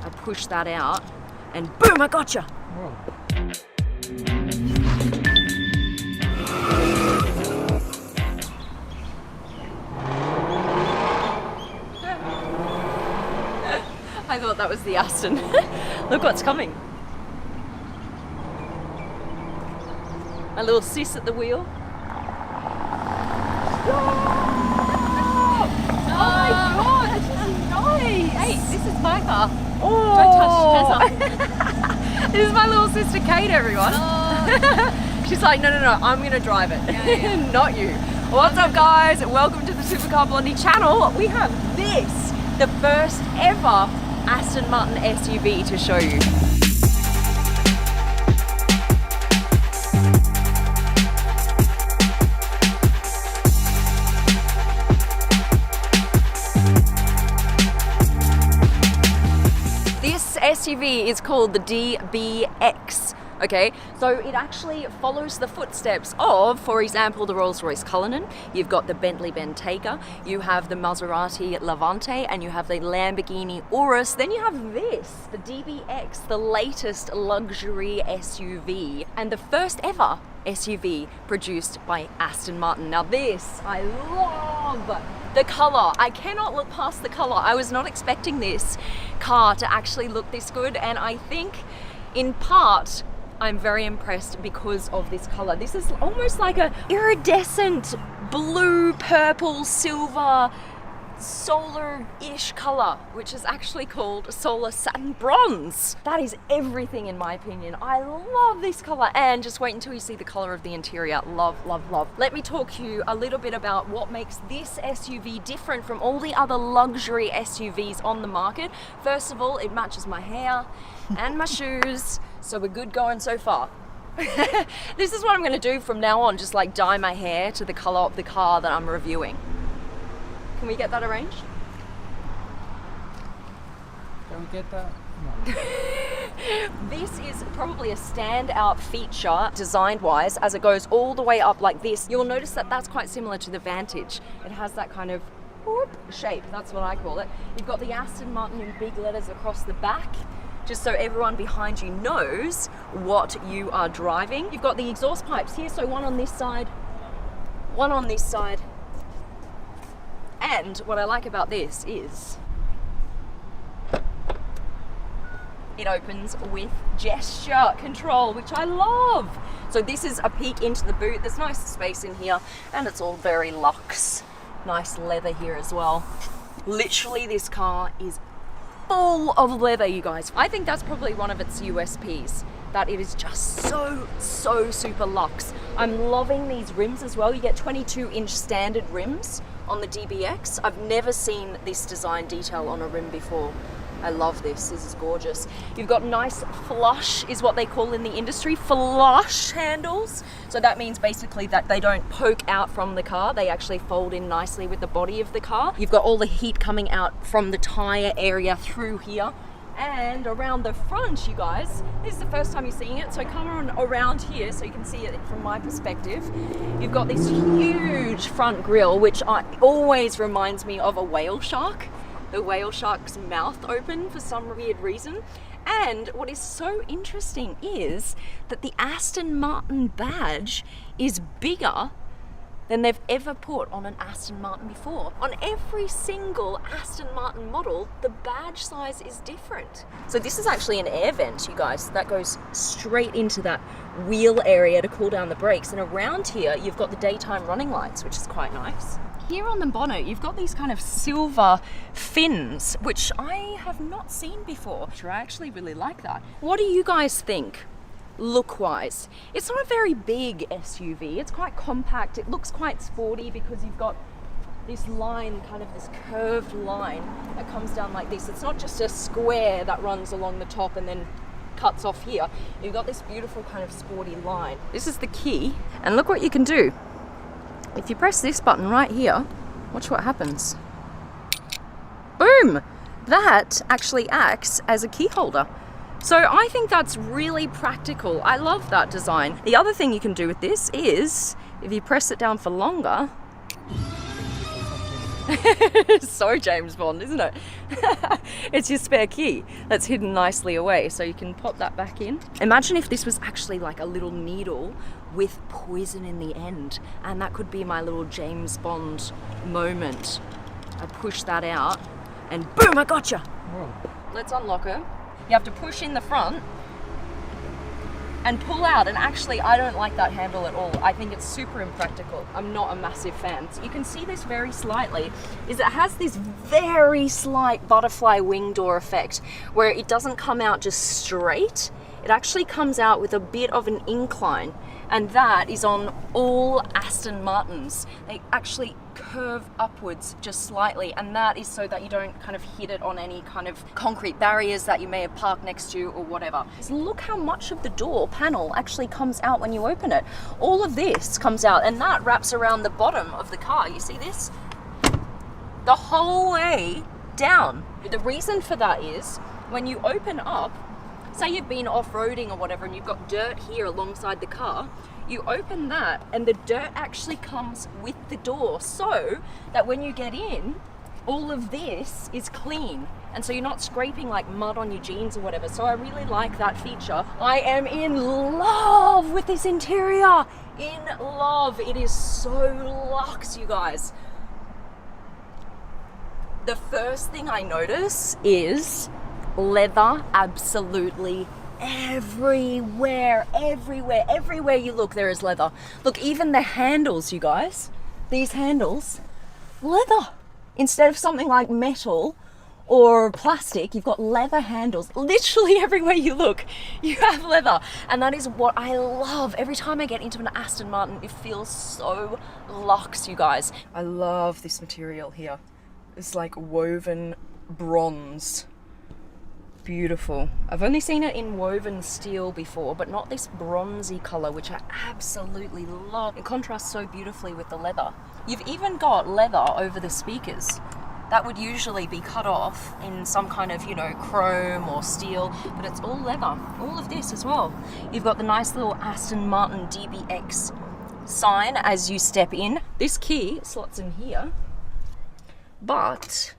I push that out and boom, I gotcha. Whoa. I thought that was the Aston. Look what's coming. My little sis at the wheel. Oh my god, this is nice! Hey, this is my car. Oh. Don't touch Tessa. This is my little sister Kate, everyone. Oh. She's like, no, I'm gonna drive it. Yeah. Not you. What's up, guys? Welcome to the Supercar Blondie channel. We have this, the first ever Aston Martin SUV to show you. This SUV is called the DBX. Okay, so it actually follows the footsteps of, for example, the Rolls-Royce Cullinan. You've got the Bentley Bentayga, you have the Maserati Levante, and you have the Lamborghini Urus. Then you have this, the DBX, the latest luxury SUV, and the first ever SUV produced by Aston Martin. Now this, I love the color. I cannot look past the color. I was not expecting this car to actually look this good, and I think in part I'm very impressed because of this color. This is almost like a iridescent blue, purple, silver, solar-ish color, which is actually called solar satin bronze. That is everything in my opinion. I love this color, and just wait until you see the color of the interior. Love, love, love. Let me talk to you a little bit about what makes this SUV different from all the other luxury SUVs on the market. First of all, it matches my hair and my shoes, so we're good going so far. This is what I'm going to do from now on, just like dye my hair to the color of the car that I'm reviewing. Can we get that arranged? Can we get that? No. This is probably a standout feature design-wise as it goes all the way up like this. You'll notice that that's quite similar to the Vantage. It has that kind of whoop shape, that's what I call it. You've got the Aston Martin in big letters across the back, just so everyone behind you knows what you are driving. You've got the exhaust pipes here, so one on this side, one on this side. And what I like about this is it opens with gesture control, which I love. So this is a peek into the boot. There's nice space in here, and it's all very luxe. Nice leather here as well. Literally, this car is full of leather, you guys. I think that's probably one of its USPs, that it is just so super luxe. I'm loving these rims as well. You get 22-inch standard rims on the DBX. I've never seen this design detail on a rim before. I love this. This is gorgeous. You've got nice flush, is what they call in the industry, flush handles. So that means basically that they don't poke out from the car. They actually fold in nicely with the body of the car. You've got all the heat coming out from the tire area through here. And around the front, you guys, this is the first time you're seeing it, so come on around here so you can see it from my perspective. You've got this huge front grille, which always reminds me of a whale shark. The whale shark's mouth open for some weird reason. And what is so interesting is that the Aston Martin badge is bigger than they've ever put on an Aston Martin before. On every single Aston Martin model, the badge size is different. So this is actually an air vent, you guys, that goes straight into that wheel area to cool down the brakes. And around here, you've got the daytime running lights, which is quite nice. Here on the bonnet, you've got these kind of silver fins, which I have not seen before. I actually really like that. What do you guys think? Look-wise, it's not a very big SUV. It's quite compact. It looks quite sporty because you've got this line, kind of this curved line that comes down like this. It's not just a square that runs along the top and then cuts off here. You've got this beautiful kind of sporty line. This is the key, and look what you can do. If you press this button right here, watch what happens. Boom! That actually acts as a key holder. So I think that's really practical. I love that design. The other thing you can do with this is, if you press it down for longer, It's so James Bond, isn't it? It's your spare key that's hidden nicely away, so you can pop that back in. Imagine if this was actually like a little needle with poison in the end, and that could be my little James Bond moment. I push that out and boom, I gotcha. Whoa. Let's unlock her. You have to push in the front and pull out, and actually I don't like that handle at all. I think it's super impractical. I'm not a massive fan. So you can see this very slightly, is it has this very slight butterfly wing door effect where it doesn't come out just straight. It actually comes out with a bit of an incline, and that is on all Aston Martins. They actually curve upwards just slightly, and that is so that you don't kind of hit it on any kind of concrete barriers that you may have parked next to or whatever. So look how much of the door panel actually comes out when you open it. All of this comes out, and that wraps around the bottom of the car. You see this? The whole way down. The reason for that is when you open up, say you've been off-roading or whatever and you've got dirt here alongside the car, you open that and the dirt actually comes with the door, so that when you get in, all of this is clean, and so you're not scraping like mud on your jeans or whatever. So I really like that feature. I am in love with this interior. In love. It is so luxe, you guys. The first thing I notice is leather absolutely everywhere you look. There is leather. Look, even the handles, you guys, these handles, leather. Instead of something like metal or plastic, you've got leather handles. Literally everywhere you look, you have leather, and that is what I love. Every time I get into an Aston Martin, it feels so luxe, you guys. I love this material here. It's like woven bronze. Beautiful. I've only seen it in woven steel before, but not this bronzy color, which I absolutely love. It contrasts so beautifully with the leather. You've even got leather over the speakers. That would usually be cut off in some kind of, you know, chrome or steel, but it's all leather. All of this as well. You've got the nice little Aston Martin DBX sign as you step in. This key slots in here, but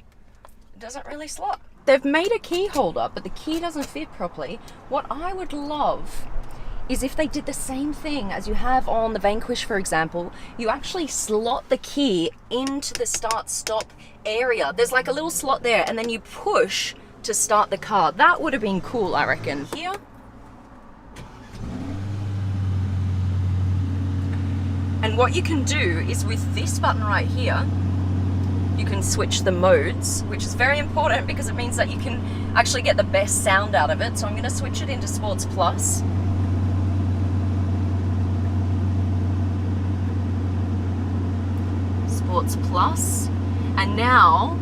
it doesn't really slot. They've made a key holder, but the key doesn't fit properly. What I would love is if they did the same thing as you have on the Vanquish, for example. You actually slot the key into the start-stop area. There's like a little slot there, and then you push to start the car. That would have been cool, I reckon. Here. And what you can do is with this button right here, you can switch the modes, which is very important because it means that you can actually get the best sound out of it. So I'm going to switch it into Sports Plus. Sports Plus. And now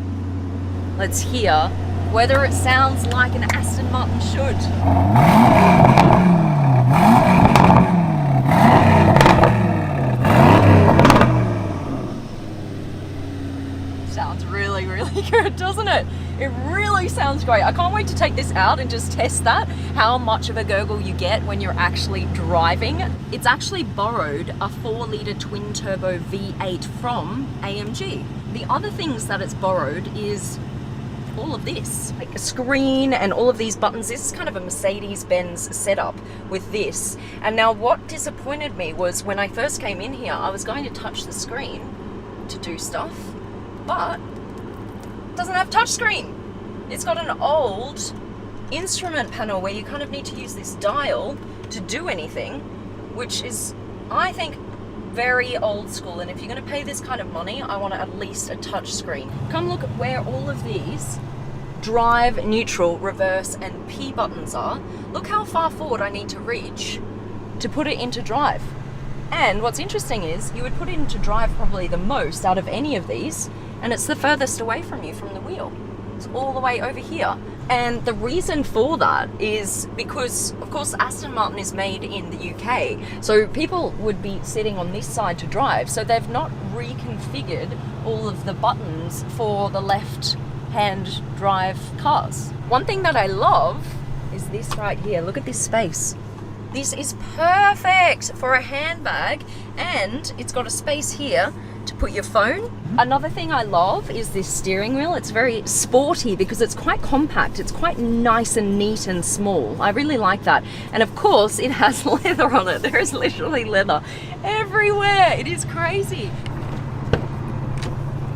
let's hear whether it sounds like an Aston Martin should. Sounds really, really good, doesn't it? It really sounds great. I can't wait to take this out and just test that, how much of a gurgle you get when you're actually driving. It's actually borrowed a 4-litre twin-turbo V8 from AMG. The other things that it's borrowed is all of this, like a screen and all of these buttons. This is kind of a Mercedes-Benz setup with this. And now what disappointed me was when I first came in here, I was going to touch the screen to do stuff, but it doesn't have touchscreen. It's got an old instrument panel where you kind of need to use this dial to do anything, which is, I think, very old school. And if you're going to pay this kind of money, I want at least a touch screen. Come look at where all of these drive, neutral, reverse and P buttons are. Look how far forward I need to reach to put it into drive. And what's interesting is you would put it into drive probably the most out of any of these, and it's the furthest away from you from the wheel. It's all the way over here. And the reason for that is because, of course, Aston Martin is made in the UK, so people would be sitting on this side to drive, so they've not reconfigured all of the buttons for the left-hand drive cars. One thing that I love is this right here. Look at this space. This is perfect for a handbag, and it's got a space here to put your phone. Another thing I love is this steering wheel. It's very sporty because it's quite compact. It's quite nice and neat and small. I really like that. And of course, it has leather on it. There is literally leather everywhere. It is crazy.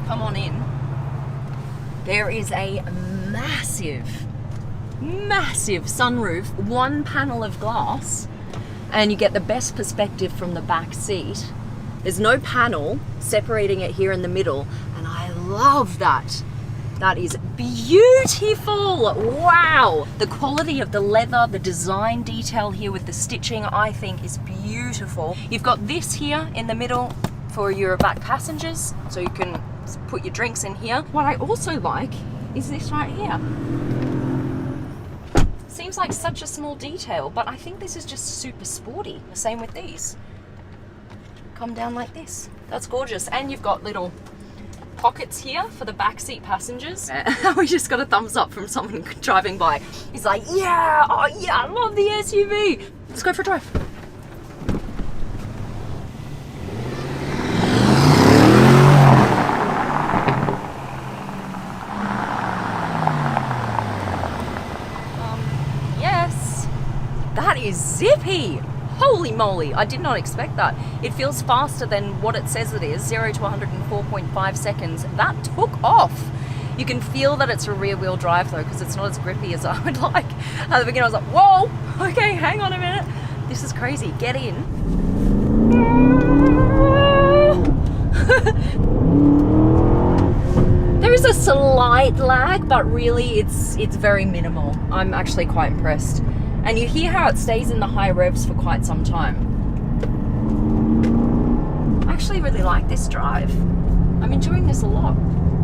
Come on in. There is a massive sunroof, one panel of glass, and you get the best perspective from the back seat. There's no panel separating it here in the middle, and I love that. That is beautiful. Wow. The quality of the leather, the design detail here with the stitching, I think is beautiful. You've got this here in the middle for your back passengers, so you can put your drinks in here. What I also like is this right here. Seems like such a small detail, but I think this is just super sporty. The same with these. Come down like this. That's gorgeous. And you've got little pockets here for the backseat passengers. We just got a thumbs up from someone driving by. He's like, yeah, oh yeah, I love the SUV. Let's go for a drive. That is zippy. Holy moly, I did not expect that. It feels faster than what it says it is, 0 to 104.5 seconds. That took off. You can feel that it's a rear wheel drive though, because it's not as grippy as I would like. At the beginning I was like, whoa, okay, hang on a minute. This is crazy, get in. There is a slight lag, but really it's very minimal. I'm actually quite impressed. And you hear how it stays in the high revs for quite some time. I actually really like this drive. I'm enjoying this a lot.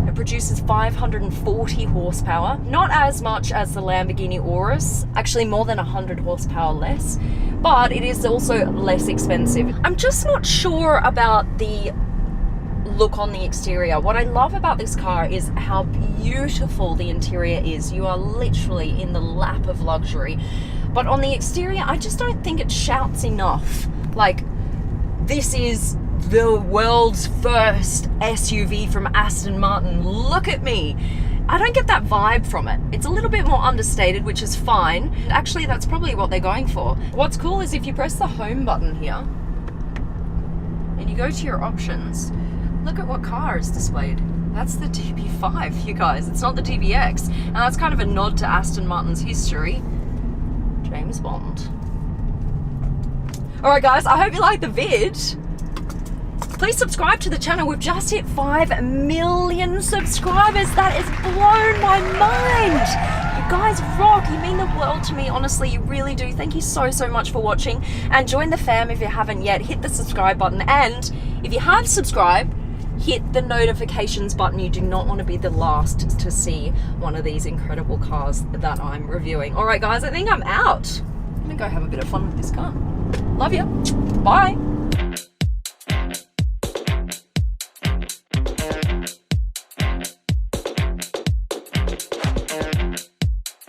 It produces 540 horsepower, not as much as the Lamborghini Urus, actually more than 100 horsepower less, but it is also less expensive. I'm just not sure about the look on the exterior. What I love about this car is how beautiful the interior is. You are literally in the lap of luxury. But on the exterior, I just don't think it shouts enough. Like, this is the world's first SUV from Aston Martin. Look at me. I don't get that vibe from it. It's a little bit more understated, which is fine. Actually, that's probably what they're going for. What's cool is if you press the home button here and you go to your options, look at what car is displayed. That's the DB5, you guys. It's not the DBX. And that's kind of a nod to Aston Martin's history. James Bond. Alright guys, I hope you liked the vid. Please subscribe to the channel. We've just hit 5 million subscribers. That has blown my mind. You guys rock. You mean the world to me. Honestly, you really do. Thank you so much for watching. And join the fam if you haven't yet. Hit the subscribe button. And if you have subscribed, hit the notifications button. You do not want to be the last to see one of these incredible cars that I'm reviewing. All right, guys, I think I'm out. I'm gonna go have a bit of fun with this car. Love you. Bye.